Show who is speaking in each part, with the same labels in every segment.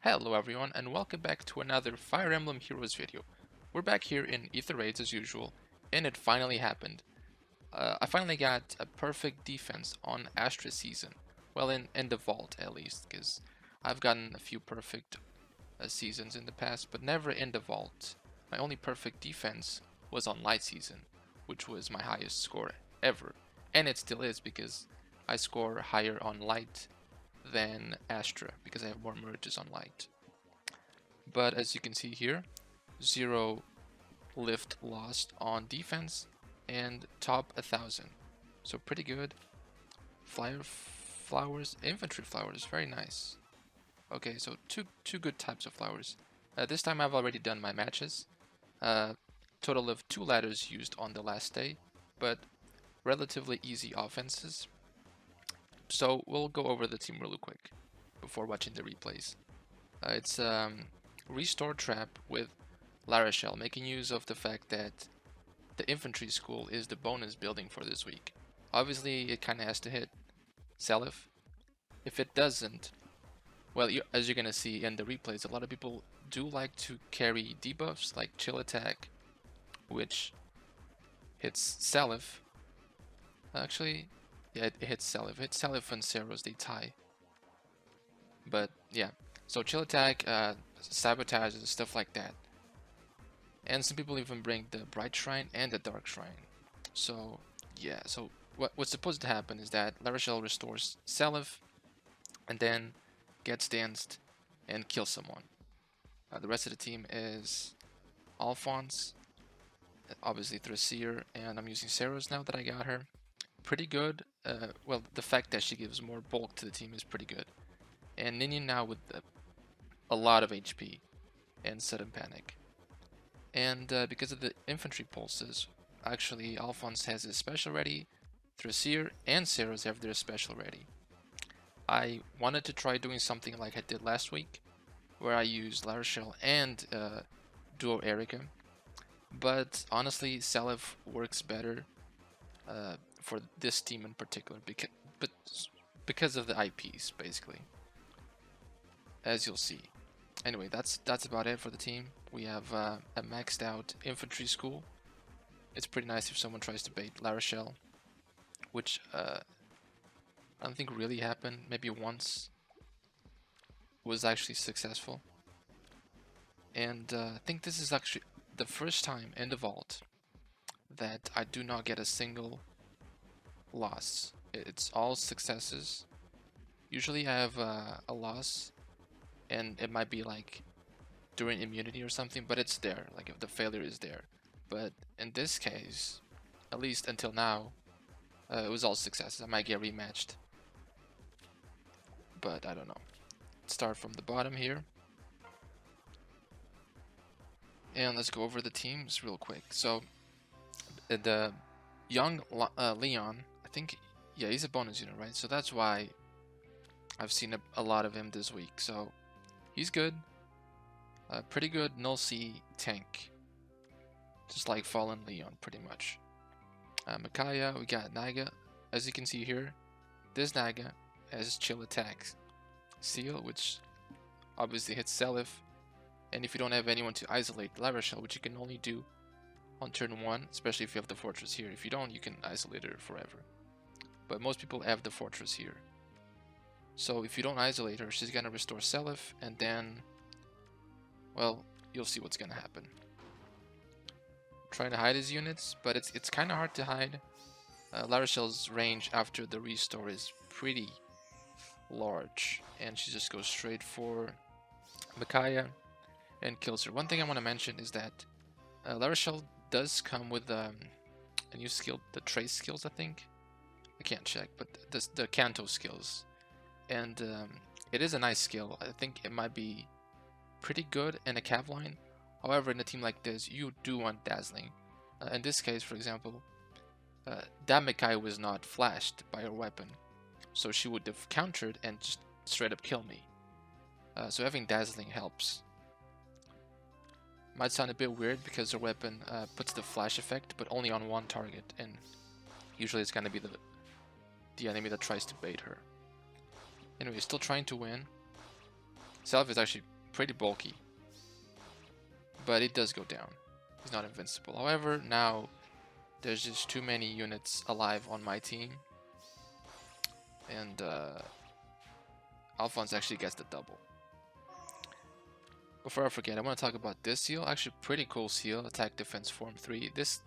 Speaker 1: Hello everyone and welcome back to another Fire Emblem Heroes video. We're back here in Aether raids as usual, and it finally happened. I finally got a perfect defense on Astra season. Well, in the vault at least, because I've gotten a few perfect seasons in the past, but never in the vault. My only perfect defense was on Light season, which was my highest score ever. And it still is because I score higher on Light than Astra because I have more merges on Light. But as you can see here, 0 lift lost on defense and top 1000. So pretty good. Flowers, infantry flowers, very nice. Okay, so two good types of flowers. This time I've already done my matches. Total of 2 ladders used on the last day, but relatively easy offenses. So we'll go over the team really quick before watching the replays. It's Restore Trap with La Rochelle, making use of the fact that the infantry school is the bonus building for this week. Obviously, it kind of has to hit Salif. If it doesn't, well, as you're going to see in the replays, a lot of people do like to carry debuffs like Chill Atk, which hits Salif. Actually, yeah, it hits Salif. It hits Salif and Seros, they tie. But yeah, so Chill Atk, sabotage and stuff like that. And some people even bring the Bright Shrine and the Dark Shrine. So yeah, so what's supposed to happen is that La Rochelle restores Salif and then gets danced and kills someone. The rest of the team is Alphonse, obviously Thracier, and I'm using Seros now that I got her. Pretty good. Well, the fact that she gives more bulk to the team is pretty good. And Ninian now with a lot of HP and Sudden Panic. And because of the infantry pulses, actually Alphonse has his special ready, Thracier and Seros have their special ready. I wanted to try doing something like I did last week, where I used La Rochelle and Duo Erica, but honestly Salif works better for this team in particular, because of the IPs, basically, as you'll see. Anyway, that's about it for the team. We have a maxed out infantry school. It's pretty nice if someone tries to bait La Rochelle, which I don't think really happened. Maybe once was actually successful. And I think this is actually the first time in the vault that I do not get a single loss. It's all successes. Usually I have a loss, and it might be like during immunity or something, but it's there, like if the failure is there. But in this case, at least until now, it was all successes. I might get rematched, but I don't know. Let's start from the bottom here, and let's go over the teams real quick. So the young Leon, I think, yeah, he's a bonus unit, right? So that's why I've seen a lot of him this week. So he's good. Pretty good null C tank. Just like Fallen Leon, pretty much. Micaiah, we got Naga. As you can see here, this Naga has chill attacks. Seal, which obviously hits Salif. And if you don't have anyone to isolate La Rochelle, which you can only do on turn 1, especially if you have the fortress here. If you don't, you can isolate her forever. But most people have the fortress here. So if you don't isolate her, she's gonna restore Salif, and then, well, you'll see what's gonna happen. Trying to hide his units, but it's kind of hard to hide. La Rochelle's range after the restore is pretty large, and she just goes straight for Micaiah and kills her. One thing I want to mention is that La Rochelle does come with a new skill, the trace skills, I think. I can't check, but the Canto skills. And it is a nice skill. I think it might be pretty good in a cav line. However, in a team like this, you do want dazzling. In this case, for example, that Micaiah was not flashed by her weapon, so she would have countered and just straight up kill me. So having dazzling helps. Might sound a bit weird because her weapon puts the flash effect, but only on one target, and usually it's gonna be the enemy that tries to bait her. Anyway, still trying to win. Self is actually pretty bulky, but it does go down. He's not invincible. However, now there's just too many units alive on my team, and Alphonse actually gets the double. Before I forget, I want to talk about this seal. Actually, pretty cool seal. Attack, defense, form 3. This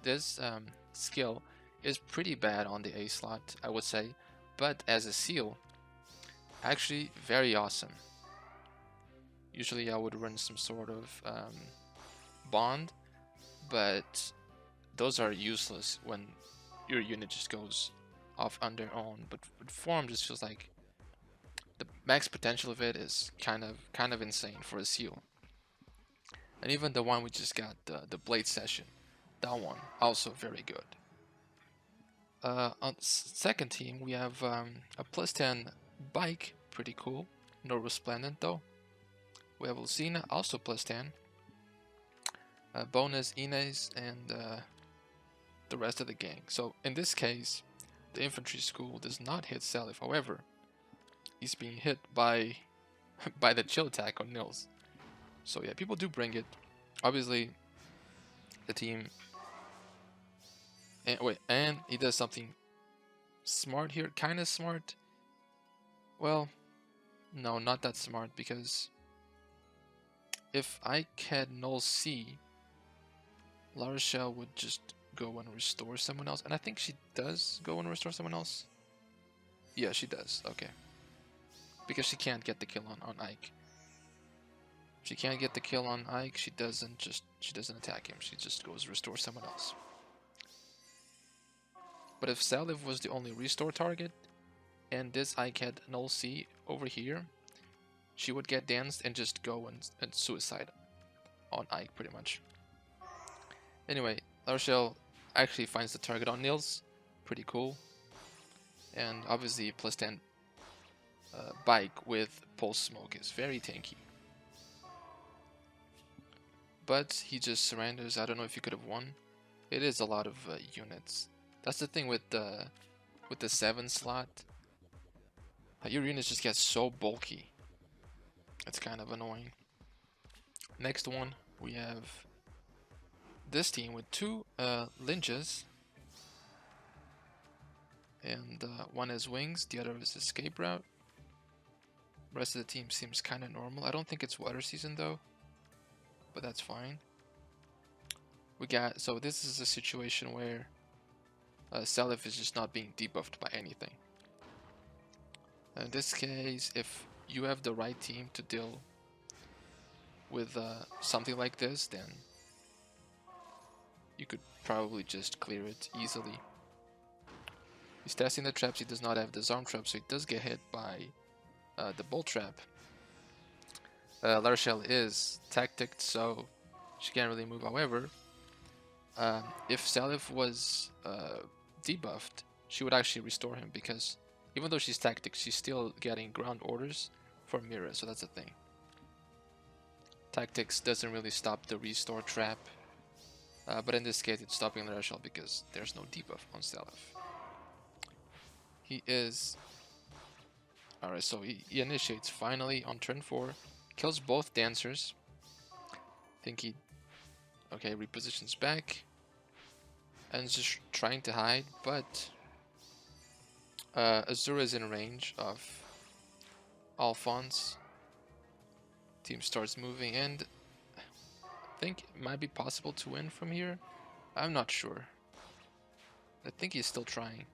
Speaker 1: skill is pretty bad on the A slot, I would say, but as a seal, actually very awesome. Usually I would run some sort of bond, but those are useless when your unit just goes off on their own. But with form, just feels like the max potential of it is kind of insane for a seal. And even the one we just got, the Blade Session, that one also very good. On second team, we have a +10 bike, pretty cool. No Resplendent though. We have Lucina, also +10. Bonus, Inez, and the rest of the gang. So in this case, the infantry school does not hit Salif. However, he's being hit by by the chill attack on Nils. So yeah, people do bring it. Obviously, the team. And he does something smart here, kind of smart. Well, no, not that smart, because if I had Null C, La Rochelle would just go and restore someone else, and I think she does go and restore someone else. Yeah, she does. Okay, because she can't get the kill on Ike. She can't get the kill on Ike. She doesn't attack him. She just goes restore someone else. But if Salif was the only restore target, and this Ike had Null C over here, she would get danced and just go and suicide on Ike pretty much. Anyway, La Rochelle actually finds the target on Nils. Pretty cool. And obviously +10 bike with pulse smoke is very tanky. But he just surrenders. I don't know if he could have won. It is a lot of units. That's the thing with the 7 slot. Your units just get so bulky. It's kind of annoying. Next one, we have this team with 2 Lynches. And one has wings, the other is escape route. The rest of the team seems kind of normal. I don't think it's water season though, but that's fine. So this is a situation where Salif is just not being debuffed by anything. In this case, if you have the right team to deal with something like this, then you could probably just clear it easily. He's testing the traps. He does not have the Zarm trap, so he does get hit by the Bolt trap. La Rochelle is tacticked, so she can't really move. However, if Salif was debuffed, she would actually restore him, because even though she's tactics, she's still getting ground orders from Mira, so that's the thing. Tactics doesn't really stop the restore trap, but in this case it's stopping La Rochelle because there's no debuff on Salif. He is... Alright, so he initiates finally on turn 4, kills both dancers. I think he... Okay, repositions back, and is just trying to hide, but Azura is in range of Alphonse. Team starts moving, and I think it might be possible to win from here. I'm not sure. I think he's still trying.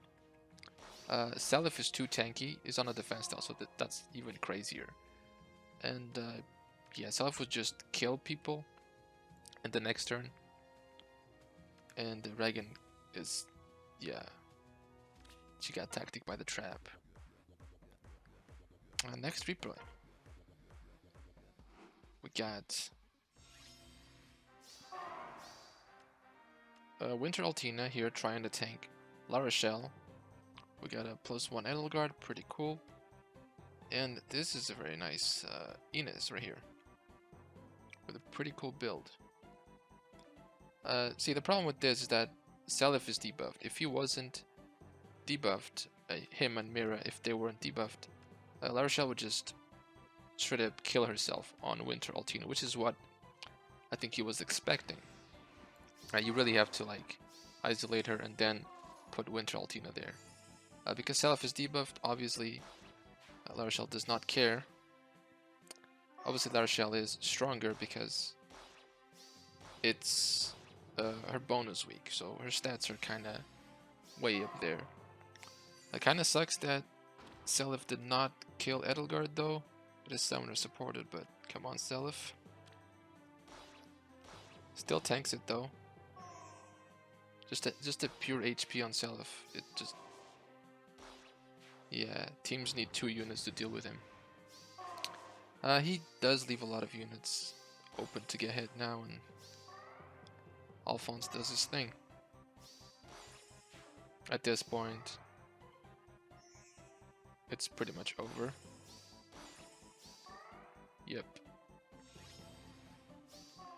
Speaker 1: Salif is too tanky. He's on a defense style, so that's even crazier. And yeah, Salif would just kill people in the next turn. And Regan is, yeah, she got tactic by the trap. Next replay, we got Winter Altina here trying to tank La Rochelle. We got a +1 Edelgard, pretty cool. And this is a very nice Inez right here, with a pretty cool build. See, the problem with this is that Salif is debuffed. If he wasn't debuffed, him and Mira, if they weren't debuffed, La Rochelle would just straight up kill herself on Winter Altina, which is what I think he was expecting. You really have to like isolate her and then put Winter Altina there. Because Seliph is debuffed, obviously La Rochelle does not care. Obviously La Rochelle is stronger because it's her bonus week, so her stats are kinda way up there. It kinda sucks that Seliph did not kill Edelgard though. It is summoner supported, but come on Seliph. Still tanks it though. Just a pure HP on Seliph. It just, yeah, teams need 2 units to deal with him. He does leave a lot of units open to get hit now, and Alphonse does his thing. At this point, it's pretty much over. Yep.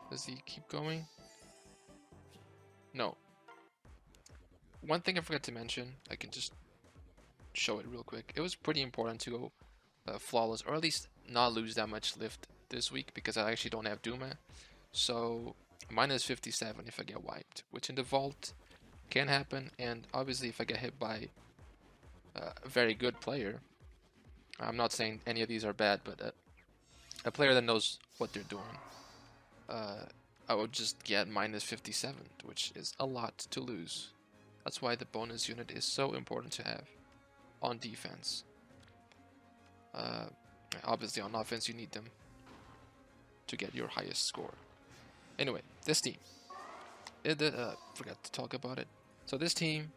Speaker 1: Does he keep going? No. One thing I forgot to mention, I can just show it real quick. It was pretty important to go flawless, or at least not lose that much lift this week, because I actually don't have Duma. So minus 57 if I get wiped, which in the vault can happen, and obviously if I get hit by a very good player, I'm not saying any of these are bad, but a player that knows what they're doing, I would just get minus 57, which is a lot to lose. That's why the bonus unit is so important to have on defense. Obviously on offense you need them to get your highest score. Anyway, this team. Forgot to talk about it. So this team,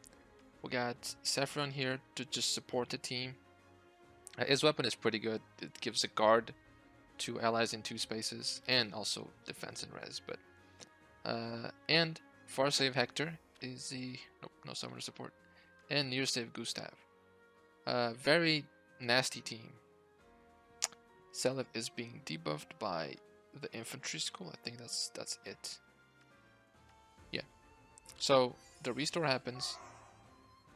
Speaker 1: we got Saffron here to just support the team. His weapon is pretty good. It gives a guard to allies in 2 spaces, and also defense and res. But and far save Hector is the no summoner support, and near save Gustav. Very nasty team. Seliph is being debuffed by the infantry school. I think that's it. Yeah. So the restore happens,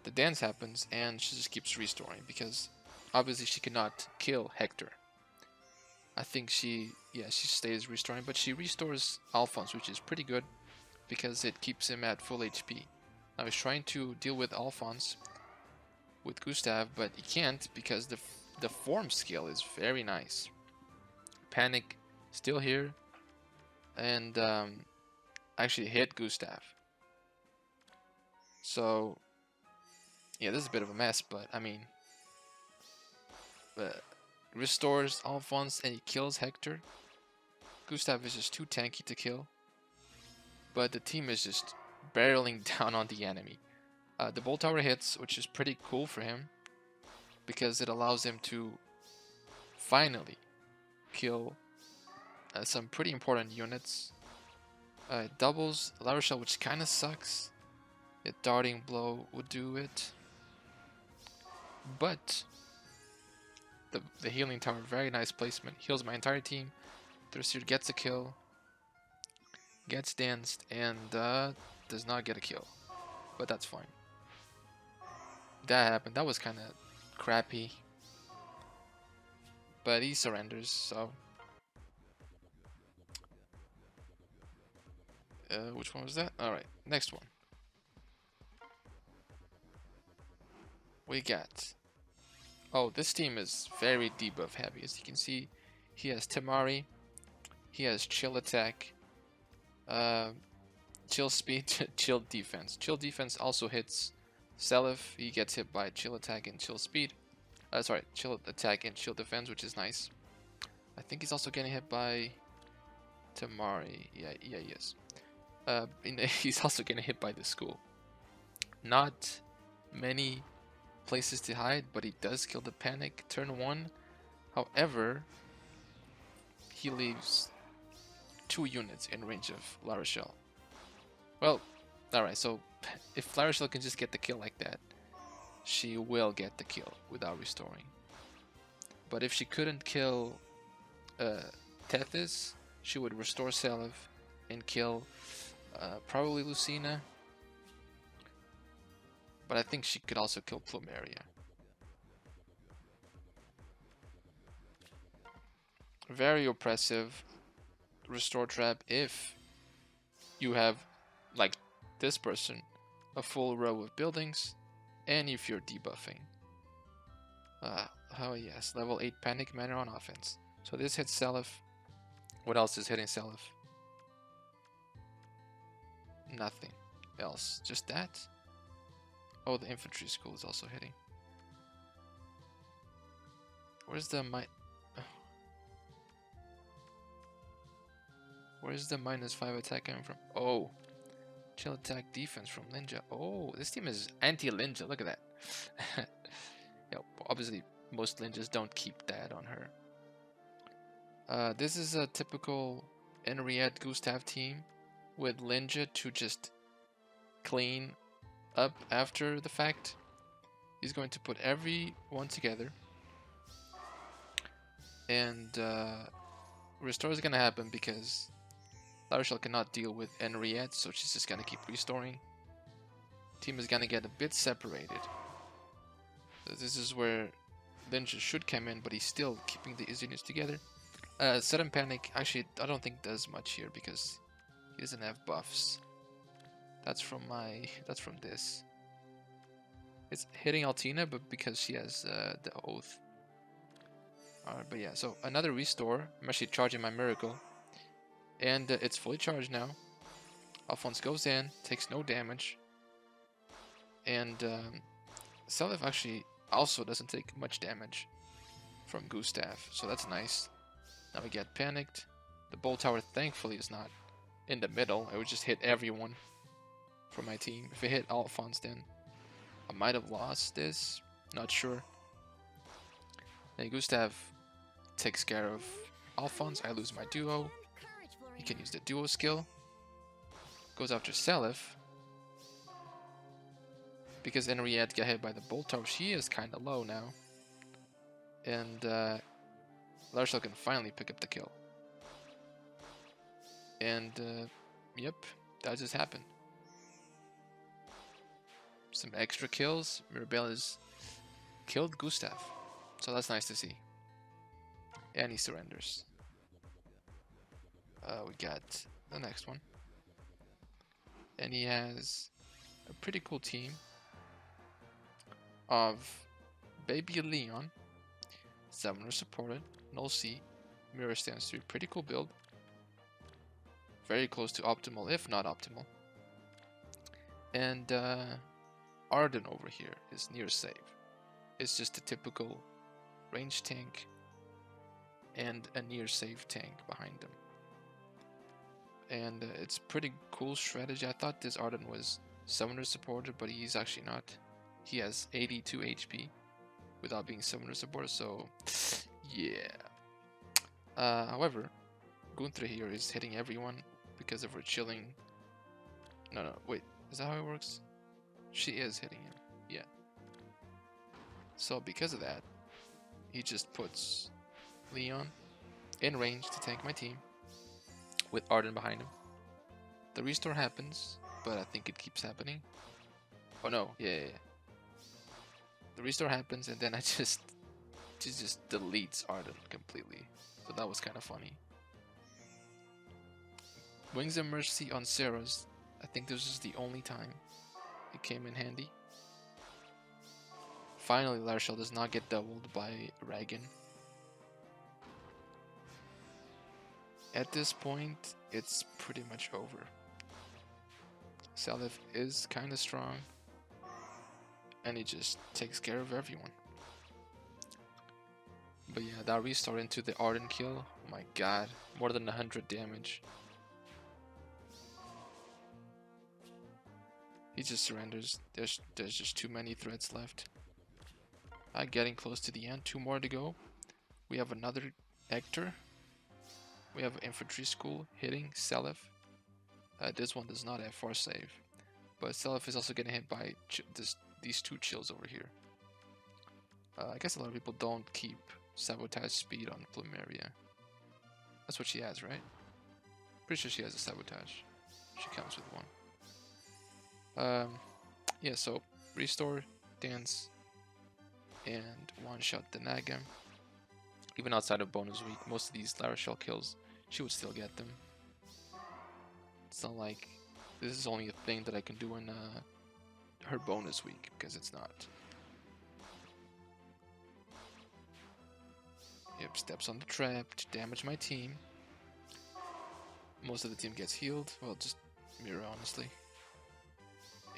Speaker 1: the dance happens, and she just keeps restoring because obviously she cannot kill Hector. I think she stays restoring, but she restores Alphonse, which is pretty good because it keeps him at full HP. Now he's trying to deal with Alphonse with Gustav, but he can't because the form skill is very nice. Panic still here, and actually hit Gustav. So yeah, this is a bit of a mess, but I mean, restores Alphonse and he kills Hector. Gustav is just too tanky to kill, but the team is just barreling down on the enemy. The Bolt Tower hits, which is pretty cool for him because it allows him to finally kill some pretty important units. It doubles La Rochelle, which kind of sucks. A darting blow would do it, but the healing tower, very nice placement, heals my entire team. Thirstier gets a kill, gets danced, and does not get a kill, but that's fine. That happened. That was kind of crappy, but he surrenders. So which one was that? All right, next one. We got, oh, this team is very debuff heavy. As you can see, he has Tamari, he has Chill Attack, Chill Speed, Chill Defense. Chill Defense also hits Seliph. He gets hit by Chill Attack and Chill Speed. Sorry, Chill Attack and Chill Defense, which is nice. I think he's also getting hit by Tamari. Yeah, he is. He's also getting hit by the school. Not many places to hide, but he does kill the Panic turn 1. However, he leaves 2 units in range of La Rochelle. Well, alright, so if La Rochelle can just get the kill like that, she will get the kill without restoring. But if she couldn't kill Tethys, she would restore Seliph and kill probably Lucina. But I think she could also kill Plumeria. Very oppressive restore trap if you have, like this person, a full row of buildings, and if you're debuffing. Oh yes, level 8 Panic Manner on offense. So this hits Seliph. What else is hitting Seliph? Nothing else. Just that? Oh, the infantry school is also hitting. Where's the Where's the -5 attack coming from? Oh, chill attack defense from Ninja. Oh, this team is anti-Ninja. Look at that. Yeah, obviously most Ninjas don't keep that on her. This is a typical Henriette Gustav team with Linja to just clean up after the fact. He's going to put everyone together, and restore is gonna happen because Larshall cannot deal with Henriette, so she's just gonna keep restoring. Team is gonna get a bit separated. So this is where Linja should come in, but he's still keeping the units together. Sudden Panic, actually, I don't think does much here because he doesn't have buffs. That's from this. It's hitting Altina, but because she has the Oath. Alright, but yeah, so another restore. I'm actually charging my Miracle. And it's fully charged now. Alphonse goes in, takes no damage. And Seliph actually also doesn't take much damage from Gustav, so that's nice. Now we get panicked. The Bolt Tower thankfully is not in the middle. It would just hit everyone from my team. If it hit Alphonse, then I might have lost this. Not sure. Then Gustav takes care of Alphonse. I lose my duo. He can use the duo skill. Goes after Seliph. Because Henriette got hit by the Bolt Tower, she is kind of low now. And Larshall can finally pick up the kill. And yep, that just happened. Some extra kills. Mirabelle has killed Gustav. So that's nice to see. And he surrenders. We got the next one. And he has a pretty cool team of Baby Leon, Summoner supported, Null C, Mirror Stance 3. Pretty cool build. Very close to optimal, if not optimal. And Arden over here is near save. It's just a typical range tank and a near save tank behind them. And it's pretty cool strategy. I thought this Arden was Summoner supported, but he's actually not. He has 82 HP without being Summoner supported, so yeah. However, Gunther here is hitting everyone because of her chilling. No, wait, is that how it works? She is hitting him, yeah. So because of that, he just puts Leon in range to tank my team with Arden behind him. The restore happens, but I think it keeps happening. Oh no, yeah. The restore happens and then I just deletes Arden completely. So that was kind of funny. Wings of Mercy on Sarah's. I think this is the only time it came in handy. Finally, Larshall does not get doubled by Ragan. At this point, it's pretty much over. Seliph is kind of strong, and he just takes care of everyone. But yeah, that restore into the Arden kill, oh my god, more than 100 damage. He just surrenders. There's just too many threats left. Getting close to the end. 2 more to go. We have another Aether. We have infantry school hitting Seliph. This one does not have force save, but Seliph is also getting hit by these 2 chills over here. I guess a lot of people don't keep sabotage speed on Plumeria. That's what she has, right? Pretty sure she has a sabotage. She comes with one. Yeah, so restore, dance, and one shot the Naga. Even outside of bonus week, most of these Lara Shell kills, she would still get them. It's not like this is only a thing that I can do in her bonus week, because it's not. Yep, steps on the trap to damage my team. Most of the team gets healed. Well, just Mira, honestly.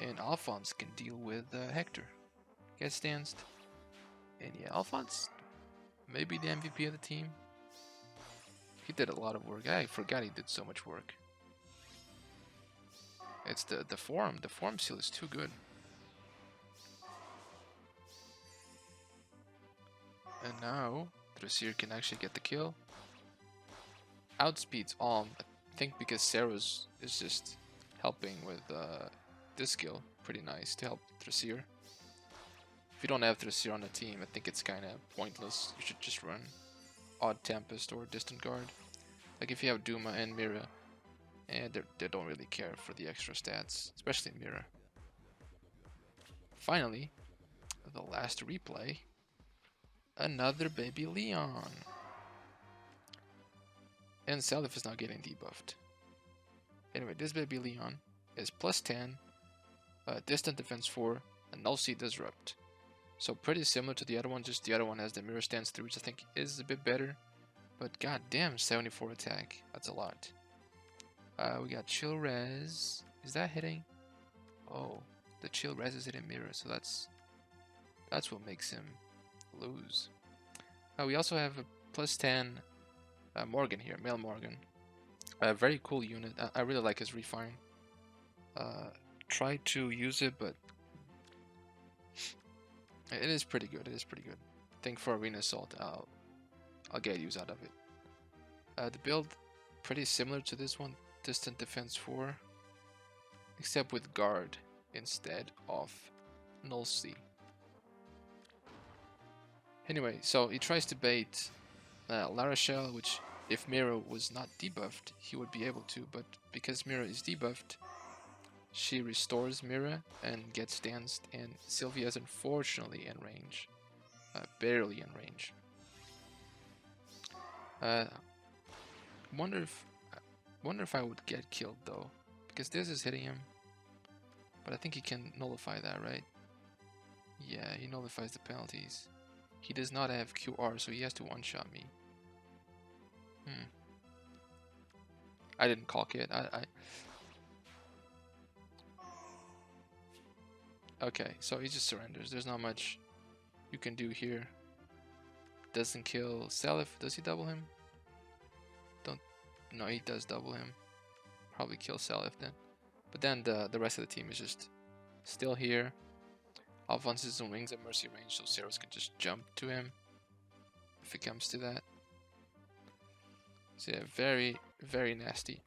Speaker 1: And Alphonse can deal with Hector. Gets danced. And yeah, Alphonse, maybe the MVP of the team. He did a lot of work. I forgot he did so much work. It's the form. The form seal is too good. And now Dressir can actually get the kill. Outspeeds Alm, I think, because Seros is just helping with this skill. Pretty nice to help Dressir. If you don't have Dressir on the team, I think it's kind of pointless. You should just run Odd Tempest or Distant Guard. Like if you have Duma and Mira, and they don't really care for the extra stats, especially Mira. Finally, the last replay. Another baby Leon. And Salif is now getting debuffed. Anyway, this baby Leon is plus 10, distant defense 4, and null seed disrupt. So pretty similar to the other one, just the other one has the mirror stance 3, which I think is a bit better. But goddamn, 74 attack. That's a lot. We got chill res. Is that hitting? Oh, the chill res is hitting mirror, so that's what makes him lose. We also have a plus 10 Morgan here, male Morgan. A very cool unit. I really like his refine. Try to use it, but it is pretty good. It is pretty good. I think for Arena Assault, I'll get use out of it. The build pretty similar to this one, distant defense 4, except with guard instead of null C. Anyway, so he tries to bait Lara Shell, which if Mira was not debuffed, he would be able to, but because Mira is debuffed, she restores Mira and gets danced, and Sylvia is unfortunately in range. Barely in range. Wonder if I would get killed though, because this is hitting him, but I think he can nullify that, right? Yeah, he nullifies the penalties. He does not have QR, so he has to one-shot me. I didn't caulk it. Okay, so he just surrenders. There's not much you can do here. Doesn't kill Salif. Does he double him? No, he does double him. Probably kill Salif then. But then the rest of the team is just still here. Alphonse is in wings at mercy range, so Seros can just jump to him if it comes to that. So yeah, very, very nasty.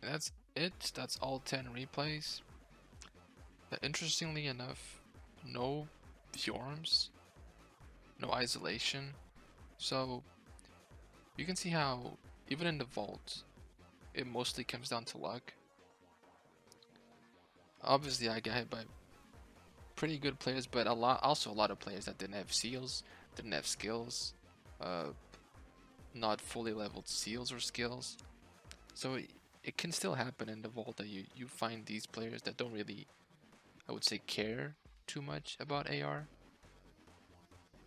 Speaker 1: And that's it. That's all 10 replays. Interestingly enough, no Fjorms, no isolation. So you can see how even in the vault, it mostly comes down to luck. Obviously, I got hit by pretty good players, but also a lot of players that didn't have seals, didn't have skills, not fully leveled seals or skills. So it can still happen in the vault that you find these players that don't really, I would say, care too much about AR.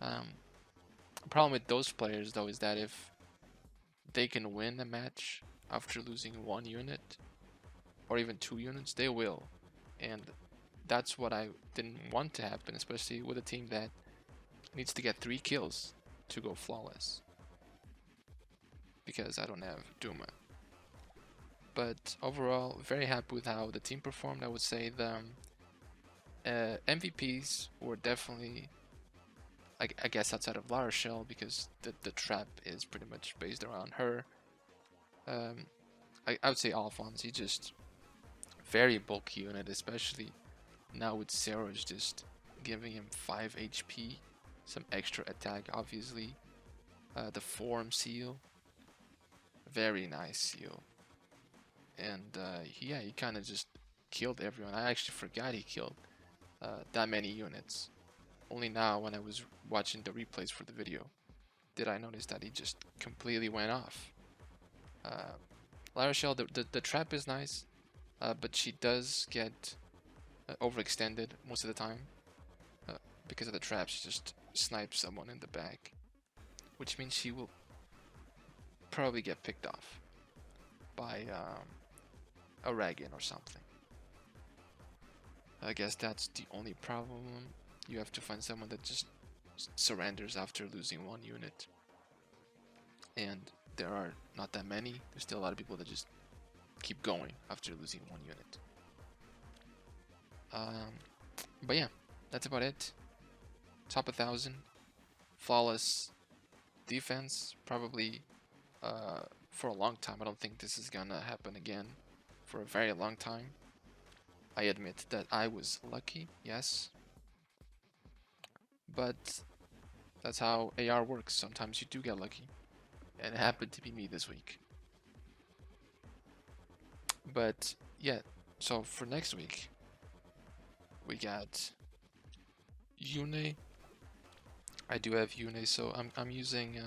Speaker 1: The problem with those players though is that if they can win a match after losing 1 unit or even 2 units, they will. And that's what I didn't want to happen, especially with a team that needs to get 3 kills to go flawless. Because I don't have Duma. But overall, very happy with how the team performed. I would say the MVPs were definitely, I guess, outside of Lara Shell, because the trap is pretty much based around her. I would say Alphonse. He just very bulky unit, especially now with Seros just giving him 5 HP, some extra attack, obviously. The form seal, very nice seal. And yeah, he kind of just killed everyone. I actually forgot he killed that many units. only now when I was watching the replays for the video did I notice that he just completely went off. Lara Shell, the trap is nice, but she does get overextended most of the time. Because of the trap, she just snipes someone in the back, which means she will probably get picked off by a Ragin or something. I guess that's the only problem. You have to find someone that just surrenders after losing one unit. And there are not that many. There's still a lot of people that just keep going after losing one unit. But yeah, that's about it. Top 1,000. Flawless defense. Probably for a long time. I don't think this is gonna happen again for a very long time. I admit that I was lucky, yes. But that's how AR works. Sometimes you do get lucky. And it happened to be me this week. But yeah, so for next week, we got Yune. I do have Yune, so I'm using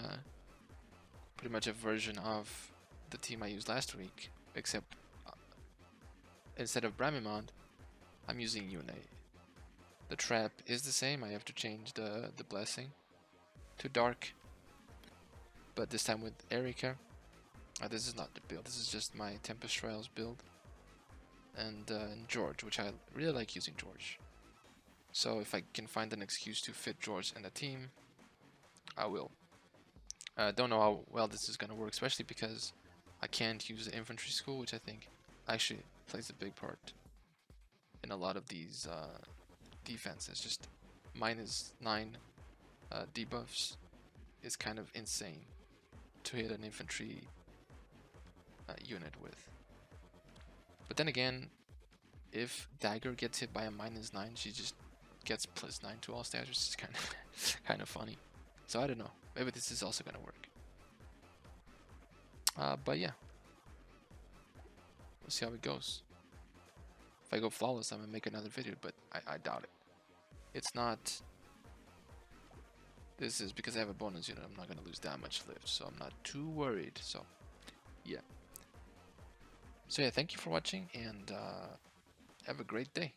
Speaker 1: pretty much a version of the team I used last week, except instead of Bramimond, I'm using Yune. The trap is the same. I have to change the blessing to dark, but this time with Erika. This is not the build. This is just my Tempest Trials build, and George, which I really like using George. So if I can find an excuse to fit George in the team, I will. Don't know how well this is gonna work, especially because I can't use the infantry school, which I think actually plays a big part in a lot of these defenses. Just -9 debuffs is kind of insane to hit an infantry unit with. But then again, if Dagger gets hit by a -9, she just gets +9 to all stats, which is kind of funny. So I don't know. Maybe this is also gonna work. But yeah, we'll see how it goes. If I go flawless, I'm gonna make another video, but I doubt it. It's not. This is because I have a bonus unit. I'm not gonna lose that much lift, so I'm not too worried. So yeah. So yeah, thank you for watching, and have a great day.